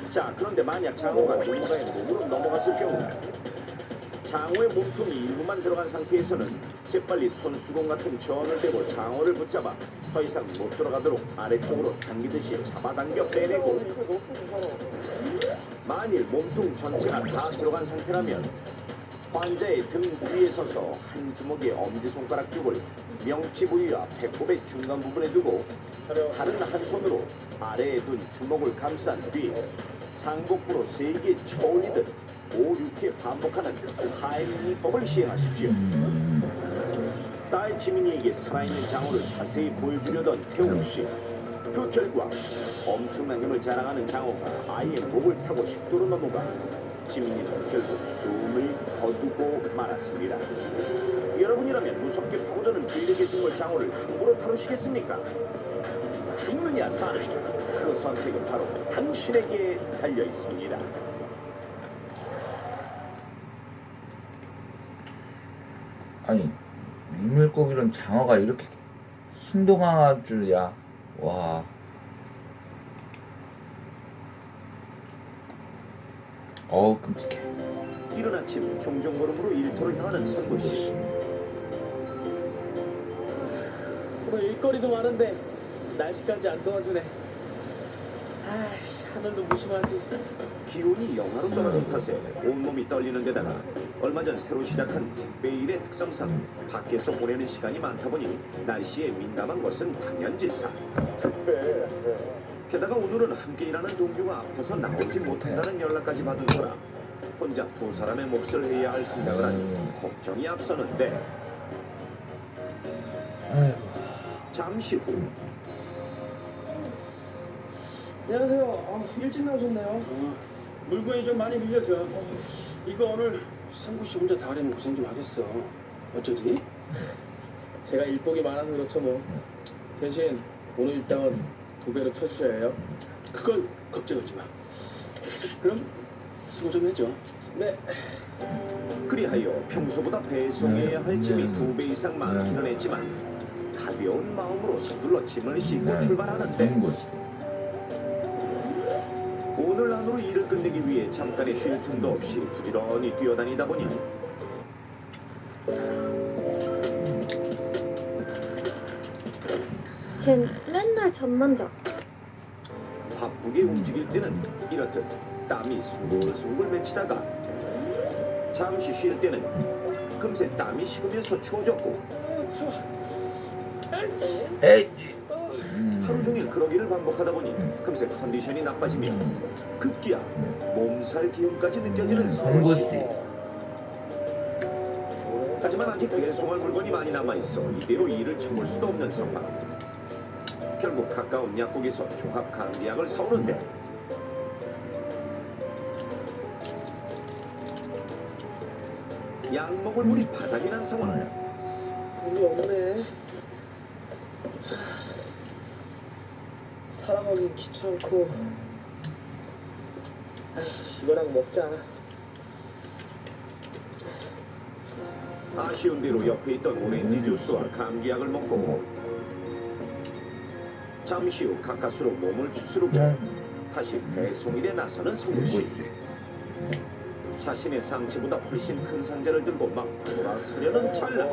자, 그런데 만약 장어가 누군가의 몸으로 넘어갔을 경우 장어의 몸통이 일부만 들어간 상태에서는 재빨리 손수건 같은 전을 대고 장어를 붙잡아 더 이상 못 들어가도록 아래쪽으로 당기듯이 잡아당겨 빼내고 만일 몸통 전체가 다 들어간 상태라면 환자의 등 위에 서서 한 주먹의 엄지손가락 쪽을 명치 부위와 배꼽의 중간 부분에 두고 다른 한 손으로 아래에 둔 주먹을 감싼 뒤 상복부로 세게 쳐올리듯 5, 6회 반복하는 타이밍법을 시행하십시오. 딸 지민이에게 살아있는 장어를 자세히 보여주려던 태웅씨. 그 결과 엄청난 힘을 자랑하는 장어가 아예 목을 타고 식도로 넘어가 지민이는 결국 숨을 거두고 말았습니다. 여러분이라면 무섭게 파고드는 빌력의 생물 장어를 함부로 다루시겠습니까? 죽느냐 사느냐, 그 선택은 바로 당신에게 달려 있습니다. 아니, 민물고기는 장어가 이렇게 힘도 강할 줄이야. 와. 어우, 끔찍해. 이른 아침 종종 걸음으로 일터를 향하는 선구씨. 오늘 일거리도 많은데 날씨까지 안 도와주네. 아이씨, 하늘도 무심하지. 기온이 영하로 떨어진 탓에 온몸이 떨리는 데다가 얼마 전 새로 시작한 매일의 특성상 밖에서 보내는 시간이 많다 보니 날씨에 민감한 것은 당연지사. 게다가 오늘은 함께 일하는 동료가 아파서 나오지 못한다는 연락까지 받은 거라 혼자 두 사람의 몫을 해야 할 생각을 하니 걱정이 앞서는데 아이고. 잠시 후 안녕하세요. 일찍 나오셨네요. 물건이 좀 많이 밀려서 이거 오늘 성구 씨 혼자 다 하려면 고생 좀 하겠어. 어쩌지? 제가 일복이 많아서 그렇죠 뭐. 대신 오늘 일당은 2배로 쳐주셔야 해요. 그건 걱정하지 마. 그럼 수고 좀 해줘. 네. 그리하여 평소보다 배송해야 할 짐이 2배 이상 많기는 했지만 가벼운 마음으로 서둘러 짐을 싣고 출발하는데 정구씨. 오늘 안으로 일을 끝내기 위해 잠깐의 쉴 틈도 없이 부지런히 뛰어다니다 보니 쟨 맨날 잠만 자. 바쁘게 움직일 때는 이렇듯 땀이 숭글숭글 맺히다가 잠시 쉴 때는 금세 땀이 식으면서 추워졌고 에이. 하루 종일 그러기를 반복하다 보니 금세 컨디션이 나빠지며 급기야 몸살 기운까지 느껴지는 정구씨. 성구씨. 하지만 아직 배송할 물건이 많이 남아있어 이대로 일을 접을 수도 없는 상황. 결국 가까운 약국에서 종합 감기약을 사오는데 약 먹을 물이 바닥이 난 상황. 돈이 없네. 살아가기 귀찮고. 이거랑 먹자. 아쉬운 대로 옆에 있던 오렌지 주스와 감기약을 먹고 잠시 후 가까스로 몸을 추스르고 다시 배송일에 나서는 성구씨. 자신의 상체보다 훨씬 큰 상자를 들고 막 돌아서려는 찰나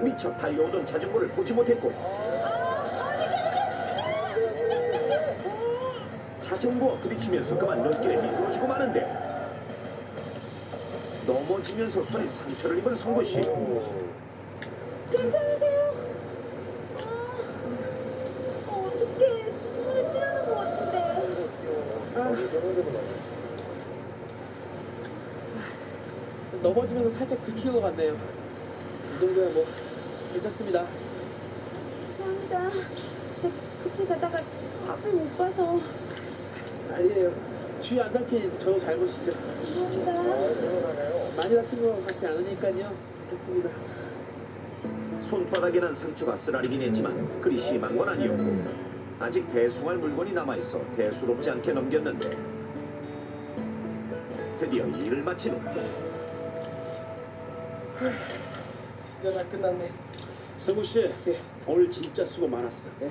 미처 달려오던 자전거를 보지 못했고 자전거와 부딪히면서 그만 눈길에 미끄러지고 마는데 넘어지면서 손에 상처를 입은 성구씨. 괜찮으세요? 어떡해. 손에 피 나는 것 같은데. 넘어지면서 살짝 들킨 것 같네요. 이 정도야 뭐 괜찮습니다. 감사합니다. 저 급히 가다가 앞을 못 봐서. 아니에요. 주위 안 삼킨 저도 잘못이죠. 감사합니다. 많이 다친 것 같지 않으니까요. 됐습니다. 손바닥에 난 상처가 쓰라리긴 했지만 그리 심한 건 아니었고 아직 배송할 물건이 남아있어 대수롭지 않게 넘겼는데 드디어 일을 마친 후 이제 다 끝났네. 성구 씨, 예. 오늘 진짜 수고 많았어. 네.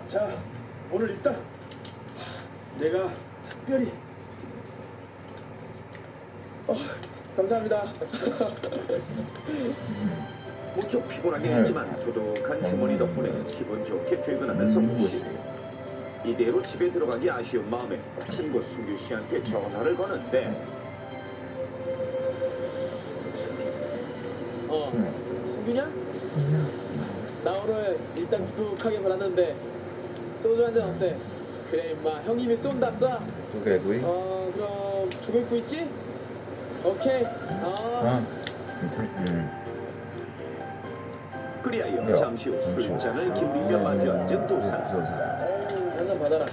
자, 오늘 일단 내가 특별히 감사합니다. 무척 피곤하긴 했지만 두둑한 주머니 덕분에 기분 좋게 퇴근하는 성구씨. 이대로 집에 들어가기 아쉬운 마음에 친구 승규씨한테 전화를 거는데 승균이야? 나 오늘 일단 두둑하게 받았는데 소주 한잔 어때? 그래 임마 형님이 쏜다 쏴. 조개구이. 그럼 조개구 있지? 오케이. 그리하여 잠시 후 술잔을 기울이며 마주앉은 두 사람. 한잔 받아라.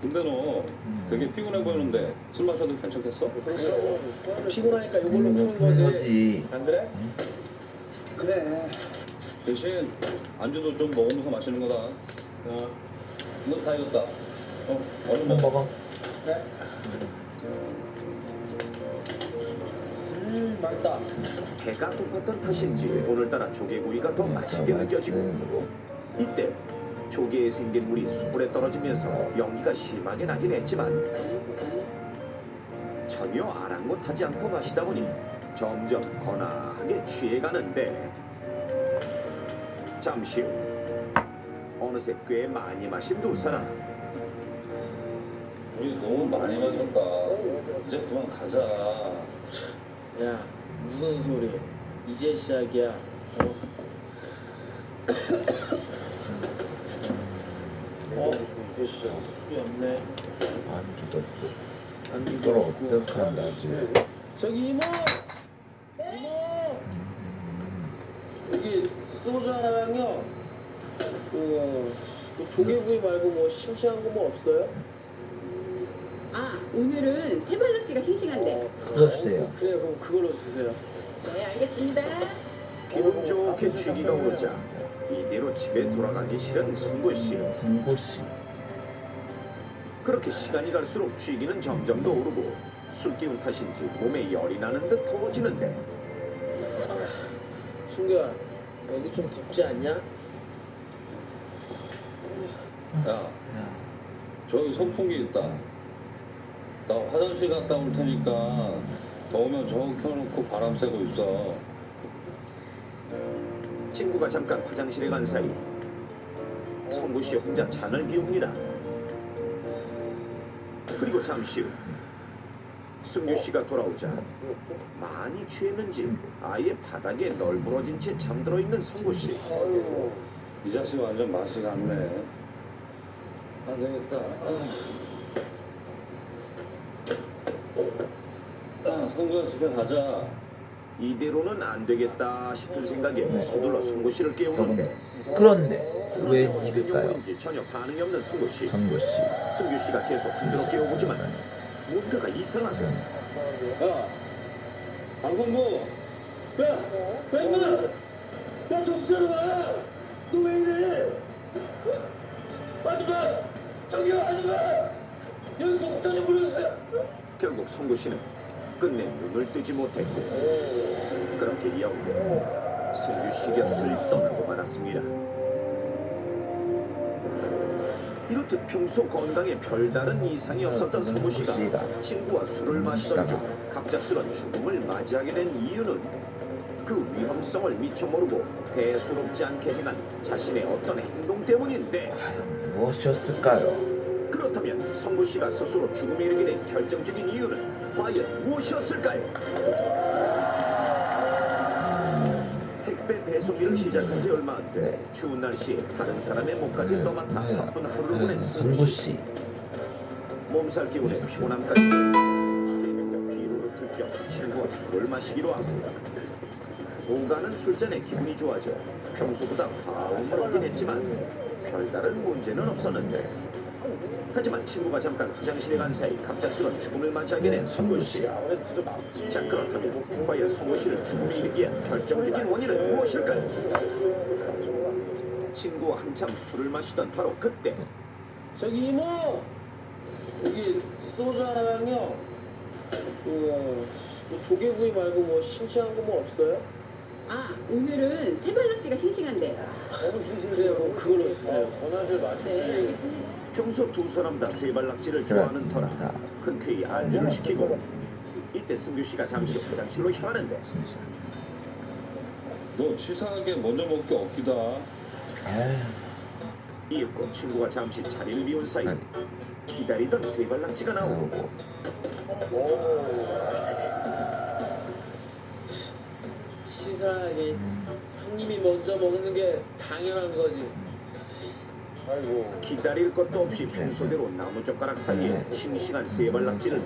근데 너 되게 피곤해 보이는데 술 마셔도 괜찮겠어? 피곤하니까 이걸로 푸는 거지. 안 그래? 그래. 대신 안주도 좀 먹으면서 마시는 거다. 이거 다 익었다. 얼른 먹어. 그래. 맛있다. 배가 고팠던 탓인지 오늘따라 조개구이가 더 맛있게 느껴지고 이때 조개에 생긴 물이 숯불에 떨어지면서 연기가 심하게 나긴 했지만 전혀 아랑곳하지 않고 마시다 보니 점점 거나하게 취해가는데 잠시 후 어느새 꽤 많이 마신 두 사람. 우리 너무 많이 마셨다. 이제 그만 가자. 야, 무슨 소리? 이제 시작이야. 이제 시작이 없네. 이걸 어떡한다지? 저기 이모! 여기 소주 하나랑요. 그 조개구이 말고 뭐 싱싱한 거 뭐 없어요? 아, 오늘은 세발낙지가 싱싱한데. 그거 주세요. 그래요, 그럼 그걸로 주세요. 네, 알겠습니다. 기분 좋게 취기가 오르자 이대로 집에 돌아가기 싫은 승구씨. 승구씨. 그렇게 시간이 갈수록 취기는 점점 더 오르고 술 기운 탓인지 몸에 열이 나는 듯 더워지는데 승규야, 여기 좀 덥지 않냐? 야, 저기 선풍기 있다. 나 화장실 갔다 올 테니까 더우면 저거 켜놓고 바람 쐬고 있어. 친구가 잠깐 화장실에 간 사이 성구씨 혼자 잔을 비웁니다. 그리고 잠시 후 승규씨가 돌아오자 많이 취했는지 아예 바닥에 널브러진 채 잠들어 있는 성구씨. 이 자식 완전 맛이 갔네. 안 되겠다. 성구야 집에 가자. 이대로는 안 되겠다 싶은 생각에 서둘러 승구씨를 깨우는데 그런데 웬일일까요? 영문인지 전혀 반응이 없는 승구씨. 성구씨. 승규씨가 계속 흔들어 깨워보지만 뭔가가 이상하다. 야, 방송부. 야, 임마. 야, 정신 차려봐. 너 왜 이래? 아줌마, 저기요, 아줌마. 여기서 국자 좀 부려주세요. 결국 성구씨는 끝내 눈을 뜨지 못했고 그렇게 영웅은 승규씨 곁을 떠나고 말았습니다. 이렇듯 평소 건강에 별다른 이상이 없었던 성구씨가 친구와 술을 마시던 중 갑작스런 죽음을 맞이하게 된 이유는 그 위험성을 미처 모르고 대수롭지 않게 행한 자신의 어떤 행동 때문인데 무엇이었을까요? 그렇다면 성구씨가 스스로 죽음에 이르게 된 결정적인 이유는 과연 무엇이었을까요? 택배 배송일을 시작한 지 얼마 안 돼 추운 날씨에 다른 사람의 목까지 떠맡아 바쁜 하루를 보낸 성구씨. 몸살 기운에 피곤함까지 피로를 들껴 친구와 술을 마시기로 합니다. 오가는 술잔에 기분이 좋아져 평소보다 과음을 오긴 했지만 별다른 문제는 없었는데 하지만 친구가 잠깐 화장실에 간 사이 갑작스런 죽음을 맞이하게 된 성구씨. 자, 그렇다면 과연 성구씨를 죽음에 이르게 한 결정적인 원인은 무엇일까요? 친구와 한참 술을 마시던 바로 그때 저기 이모! 여기 소주 하나랑요. 그 조개구이 말고 뭐 싱싱한 거 뭐 없어요? 아, 오늘은 세발낙지가 싱싱한데. 그래요, 그럼 그걸로 주세요. 네, 알겠습니다. 평소 두 사람 다 세발낙지를 좋아하는 터라 흔쾌히 안주를 시키고 이때 승규씨가 잠시 화장실로 향하는데 너 치사하게 먼저 먹을 게 없기다. 이윽고 친구가 잠시 자리를 비운 사이 기다리던 세발낙지가 나오고 치사하게 형님이 먼저 먹는 게 당연한 거지. 기다릴 것도 없이 평소대로 나무젓가락 사이에 싱싱한 세발낙지를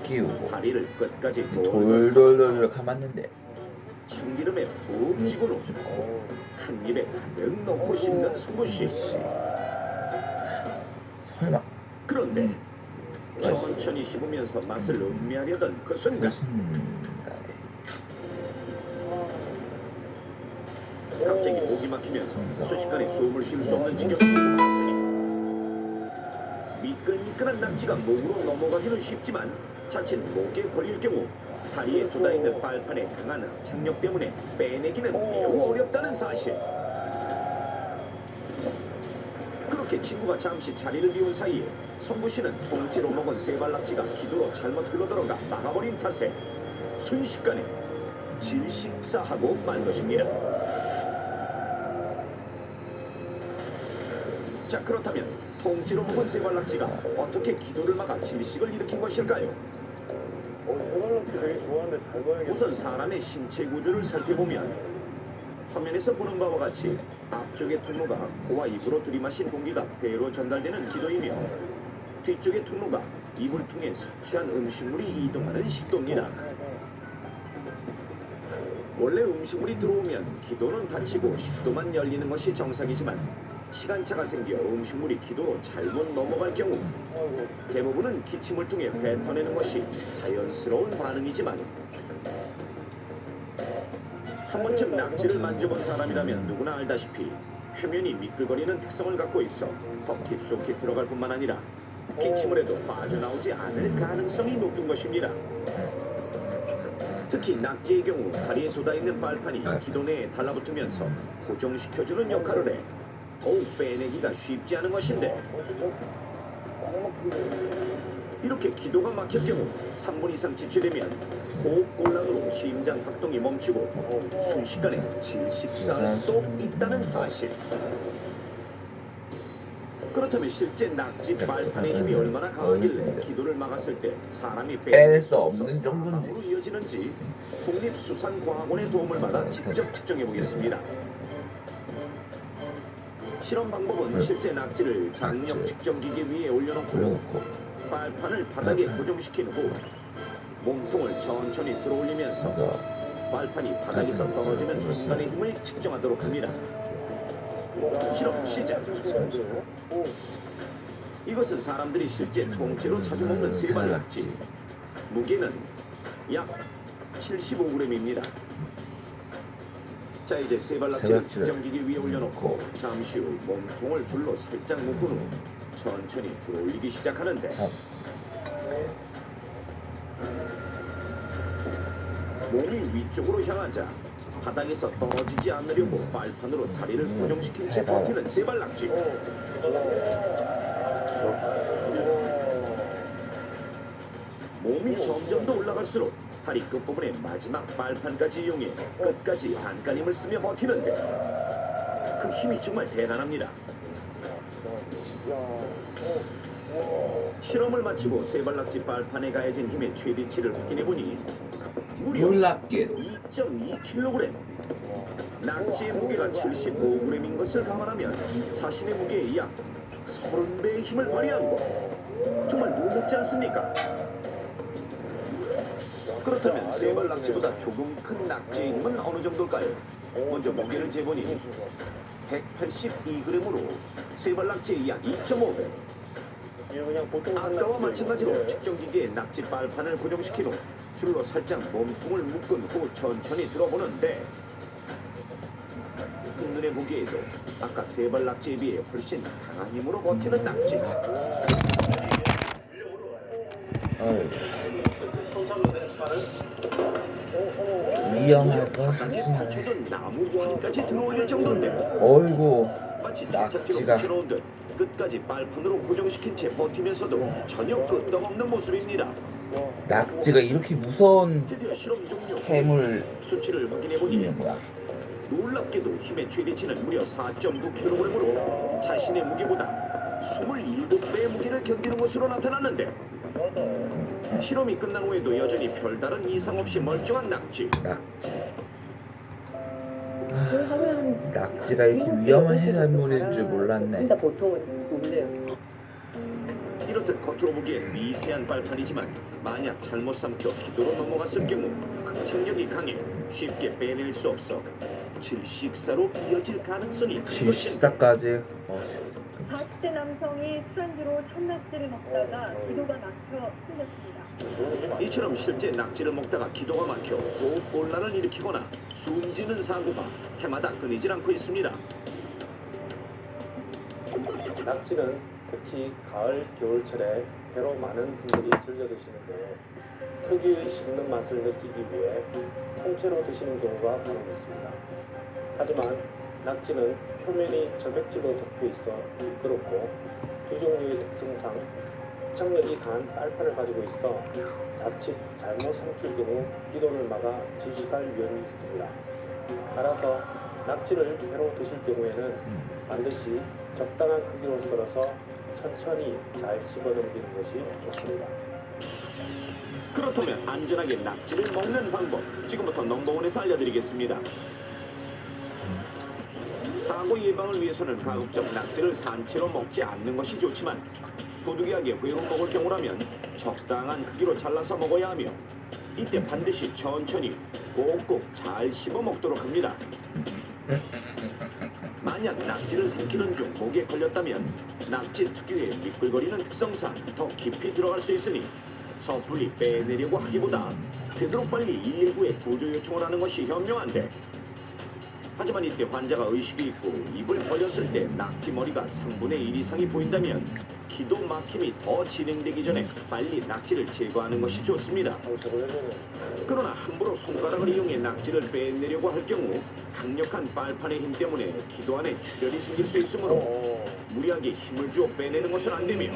끼우고 다리를 끝까지 돌돌돌 감았는데 참기름에 푹 찍어 놓고 한 입에 가득 넣고 씹는 성구씨. 설마. 그런데 천천히 씹으면서 맛을 음미하려던 그 순간 갑자기 목이 막히면서 순식간에 숨을 쉴 수 없는 지경이 미끌미끌한 낙지가 목으로 넘어가기는 쉽지만 자칫 목에 걸릴 경우 다리에 쏟아있는 빨판의 강한 합착력 때문에 빼내기는 매우 어렵다는 사실. 그렇게 친구가 잠시 자리를 비운 사이에 성구씨는 통째로 먹은 세발낙지가 기도로 잘못 흘러들어가 막아버린 탓에 순식간에 질식사하고 만 것입니다. 자, 그렇다면 통째로 먹은 세발낙지가 어떻게 기도를 막아 질식을 일으킨 것일까요? 세발낙지 되게 좋아하는데 잘 봐야겠다. 우선 사람의 신체 구조를 살펴보면 화면에서 보는 바와 같이 앞쪽의 통로가 코와 입으로 들이마신 공기가 폐로 전달되는 기도이며 뒤쪽의 통로가 입을 통해 섭취한 음식물이 이동하는 식도입니다. 원래 음식물이 들어오면 기도는 닫히고 식도만 열리는 것이 정상이지만 시간차가 생겨 음식물이 기도로 잘못 넘어갈 경우 대부분은 기침을 통해 뱉어내는 것이 자연스러운 반응이지만 한 번쯤 낙지를 만져본 사람이라면 누구나 알다시피 표면이 미끌거리는 특성을 갖고 있어 더 깊숙이 들어갈 뿐만 아니라 기침을 해도 빠져나오지 않을 가능성이 높은 것입니다. 특히 낙지의 경우 다리에 쏟아있는 빨판이 기도 내에 달라붙으면서 고정시켜주는 역할을 해 더욱 빼내기가 쉽지 않은 것인데 이렇게 기도가 막힐 경우 3분 이상 지체되면 호흡곤란으로 심장 활동이 멈추고 순식간에 질식사할 수도 있다는 사실. 그렇다면 실제 낙지 빨판의 힘이 얼마나 강하길래 기도를 막았을 때 사람이 빼낼 수 없는 정도인지 사망으로 이어지는지 국립수산과학원의 도움을 받아 직접 측정해 보겠습니다. 실험 방법은 실제 낙지를 장력 측정기계 위에 올려놓고 빨판을 바닥에 고정시킨 후 몸통을 천천히 들어올리면서 빨판이 바닥에서 떨어지는 순간의 힘을 측정하도록 합니다. 실험 시작. 이것은 사람들이 실제 통째로 자주 먹는 세발낙지. 무게는 약 75g입니다. 자, 이제 세발낙지를 측정기계 위에 올려놓고 잠시 후 몸통을 줄로 살짝 묶은 후 천천히 들어올리기 시작하는데 몸이 위쪽으로 향하자 바닥에서 떨어지지 않으려고 빨판으로 다리를 고정시킨 채 버티는 세발낙지. 몸이 점점 더 올라갈수록 다리 끝부분의 마지막 빨판까지 이용해 끝까지 안간힘을 쓰며 버티는데 그 힘이 정말 대단합니다. 실험을 마치고 세발낙지 빨판에 가해진 힘의 최대치를 확인해보니 무려 2.2kg. 낙지의 무게가 75g인 것을 감안하면 자신의 무게의 약 30배의 힘을 발휘한 것. 정말 무섭지 않습니까? 그렇다면 세발낙지보다 조금 큰 낙지의 힘은 어느 정도일까요? 먼저 무게를 재보니 182g으로 세발낙지의 약 2.5배. 아까와 마찬가지로 측정기계에 낙지 빨판을 고정시킨 후 줄로 살짝 몸통을 묶은 후 천천히 들어보는데 한눈에 보기에도 아까 세발낙지에 비해 훨씬 강한 힘으로 버티는 낙지. 위험할 것 같습니다. 나무 부항까지 들어올릴 정도인데 어이구 마치 낙지가 붙여놓은 듯 끝까지 빨판으로 고정시킨 채 버티면서도 전혀 끄떡없는 모습입니다. 낙지가 이렇게 무서운 드디어 실험 종료. 해물 수치를 확인해보니 놀랍게도 힘의 최대치는 무려 4.9kg으로 자신의 무게보다 27배의 무게를 견디는 것으로 나타났는데 실험이 끝난 후에도 여전히 별다른 이상 없이 멀쩡한 낙지. 낙지가 이렇게 위험한 해산물인 줄 몰랐네. 보통은 없네요. 이렇듯 겉으로 보기엔 미세한 빨판이지만 만약 잘못 삼켜 기도로 넘어갔을 경우 극착력이 강해 쉽게 빼낼 수 없어 질식사로 이어질 가능성이 큰 것입니다. 질식사까지. 40대 남성이 술안주로 산낙지를 먹다가 기도가 막혀 숨졌습니다. 이처럼 실제 낙지를 먹다가 기도가 막혀 호흡곤란을 일으키거나 숨지는 사고가 해마다 끊이질 않고 있습니다. 낙지는 특히 가을, 겨울철에 배로 많은 분들이 즐겨 드시는데요. 특유의 씹는 맛을 느끼기 위해 통째로 드시는 경우가 간혹 있습니다. 하지만 낙지는 표면이 점액질로 덮여 있어 미끄럽고 두 종류의 특성상 흡착력이 강한 빨판을 가지고 있어 자칫 잘못 삼킬 경우 기도를 막아 질식할 위험이 있습니다. 따라서 낙지를 회로 드실 경우에는 반드시 적당한 크기로 썰어서 천천히 잘 씹어넘기는 것이 좋습니다. 그렇다면 안전하게 낙지를 먹는 방법 지금부터 넘버원에서 알려드리겠습니다. 사고 예방을 위해서는 가급적 낙지를 산채로 먹지 않는 것이 좋지만 부득이하게 회로 먹을 경우라면 적당한 크기로 잘라서 먹어야 하며 이때 반드시 천천히 꼭꼭 잘 씹어 먹도록 합니다. 만약 낙지를 삼키는 중 목에 걸렸다면 낙지 특유의 미끌거리는 특성상 더 깊이 들어갈 수 있으니 섣불리 빼내려고 하기보다 되도록 빨리 119에 구조 요청을 하는 것이 현명한데, 하지만 이때 환자가 의식이 있고 입을 벌렸을 때 낙지 머리가 3분의 1 이상이 보인다면 기도 막힘이 더 진행되기 전에 빨리 낙지를 제거하는 것이 좋습니다. 그러나 함부로 손가락을 이용해 낙지를 빼내려고 할 경우 강력한 빨판의 힘 때문에 기도 안에 출혈이 생길 수 있으므로 무리하게 힘을 주어 빼내는 것은 안 되며,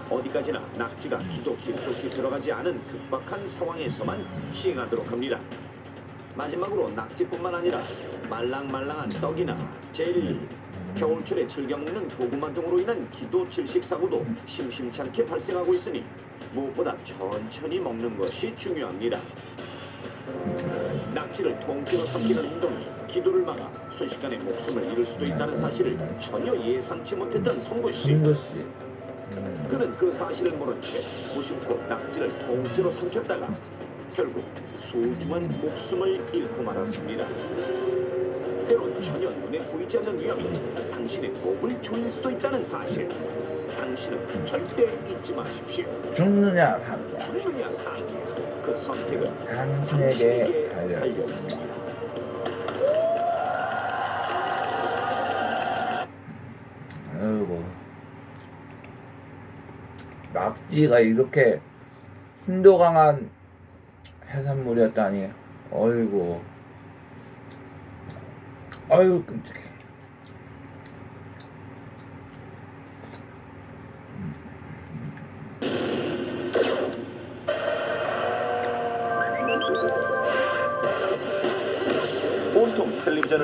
어디까지나 낙지가 기도 깊숙이 들어가지 않은 급박한 상황에서만 시행하도록 합니다. 마지막으로 낙지뿐만 아니라 말랑말랑한 떡이나 젤리, 겨울철에 즐겨 먹는 고구마 등으로 인한 기도 질식 사고도 심심찮게 발생하고 있으니 무엇보다 천천히 먹는 것이 중요합니다. 낙지를 통째로 삼키는 행동이 기도를 막아 순식간에 목숨을 잃을 수도 있다는 사실을 전혀 예상치 못했던 성구씨. 그는 그 사실을 모른 채 무심코 낙지를 통째로 삼켰다가 결국 소중한 목숨을 잃고 말았습니다. 때론 전혀 눈에 보이지 않는 위험이 당신의 목을 조일 수도 있다는 사실, 당신은 절대 잊지 마십시오. 죽느냐 사느냐, 죽느냐 사느냐, 그 선택은 당신에게 달려 있습니다. 아이고, 낙지가 이렇게 힘도 강한 해산물이었다니. 어이구, 아유 끔찍해. 온통 텔레비전을